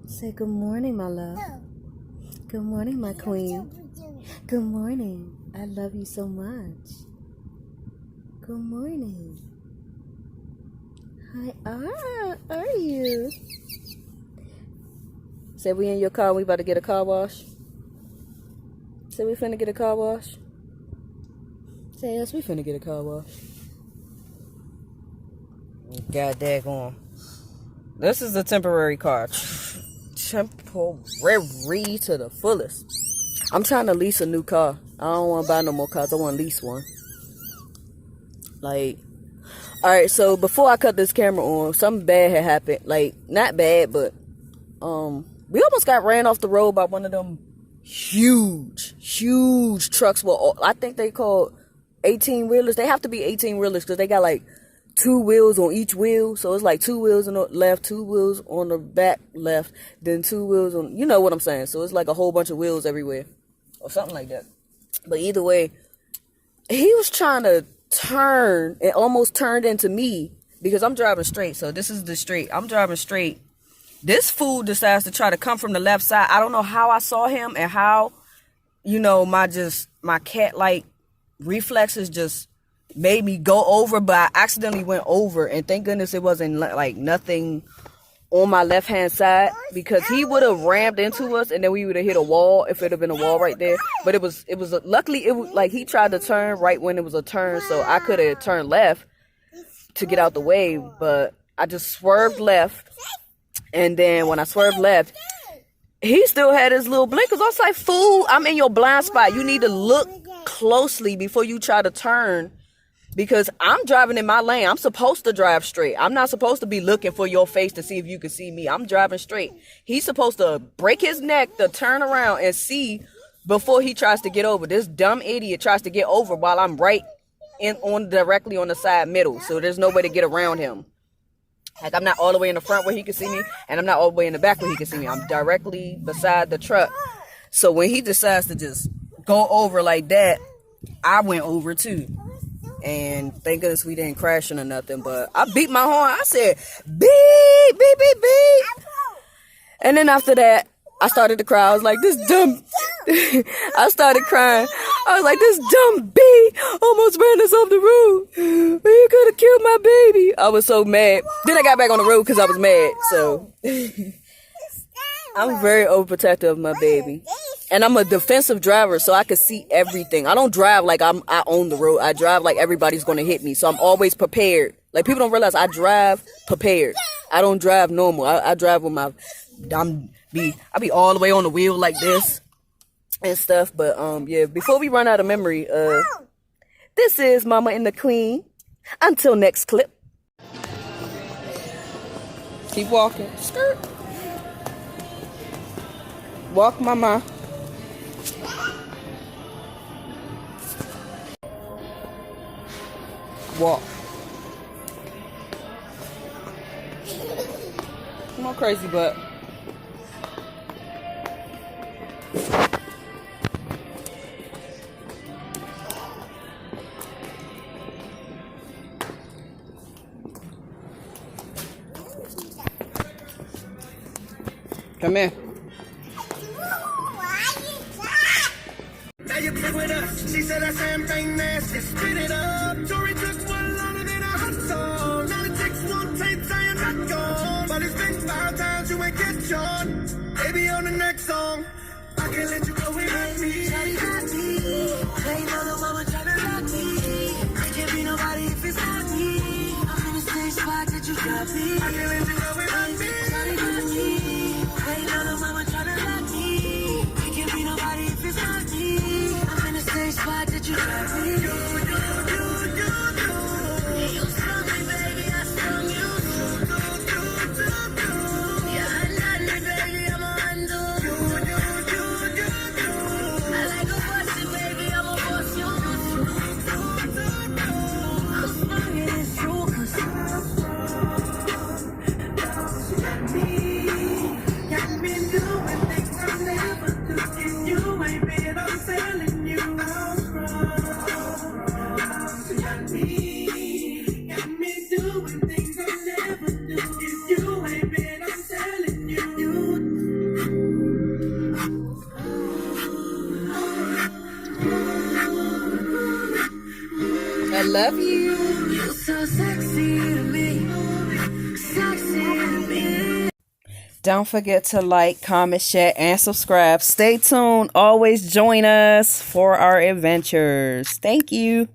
Say good morning, my love. Good morning, my queen. Good morning. I love you so much. Good morning. How are you? Say we in your car. We about to get a car wash. Say we finna get a car wash. Say yes, we finna get a car wash. God daggone. This is a temporary car. Temporary to the fullest. I'm trying to lease a new car. I don't want to buy no more cars. I want to lease one. Like, alright, so before I cut this camera on, something bad had happened. Like, not bad, but we almost got ran off the road by one of them huge trucks. Well, I think they called 18-wheelers. They have to be 18-wheelers because they got like 2 wheels on each wheel. So it's like 2 wheels on the left, 2 wheels on the back left, then 2 wheels on, you know what I'm saying. So it's like a whole bunch of wheels everywhere or something like that. But either way, he was trying to turn. It almost turned into me because I'm driving straight. So this is the straight. I'm driving straight. This fool decides to try to come from the left side. I don't know how I saw him and how, you know, my cat-like reflexes just made me go over, but I accidentally went over, and thank goodness it wasn't like nothing on my left hand side, because he would have rammed into us and then we would have hit a wall if it had been a wall right there. But it was luckily it was like he tried to turn right when it was a turn, so I could have turned left to get out the way, but I just swerved left, and then when I swerved left, he still had his little blinkers. I was like, fool, I'm in your blind spot. You need to look closely before you try to turn, because I'm driving in my lane. I'm supposed to drive straight. I'm not supposed to be looking for your face to see if you can see me. I'm driving straight. He's supposed to break his neck to turn around and see before he tries to get over. This dumb idiot tries to get over while I'm right directly on the side middle. So there's no way to get around him. Like, I'm not all the way in the front where he can see me, and I'm not all the way in the back where he can see me. I'm directly beside the truck. So when he decides to just go over like that, I went over too. And thank goodness we didn't crash or nothing, but I beat my horn. I said, beep, beep, beep, beep. And then after that, I started to cry. I was like, this dumb, I started crying. I was like, this dumb bee almost ran us off the road. You could have killed my baby. I was so mad. Then I got back on the road because I was mad. So I'm very overprotective of my baby. And I'm a defensive driver, so I can see everything. I don't drive like I own the road. I drive like everybody's going to hit me. So I'm always prepared. Like, people don't realize I drive prepared. I don't drive normal. I drive with my, I be all the way on the wheel like this and stuff. But yeah, before we run out of memory, this is Mama and the Queen. Until next clip. Keep walking. Skirt. Walk, Mama. Walk. Come on, crazy butt. Come here. You play with us. She said that same thing nasty. Spit it up. Tori took one longer than a hot song. Now it takes one tape, saying not gone. But it's been 5 times you ain't get John. Baby on the next song. I can't let you go without me. Shawty got me. Ain't no mama tryna rock me. I can't be nobody if it's not me. I'm in the same spot that you got me. I can't let you go without me. Shawty got me. Ain't no mama tryna rock me. I can't be nobody if it's not me. Same spot that you got me. You sprung me, baby, I sprung you. Yeah, I love me, baby, I'm a undo. I like a bossy, baby, I'm a boss you. I'm sprung it, it's true, 'cause Love you. You're so sexy to me. Sexy to me. Don't forget to like, comment, share, and subscribe. Stay tuned. Always join us for our adventures. Thank you.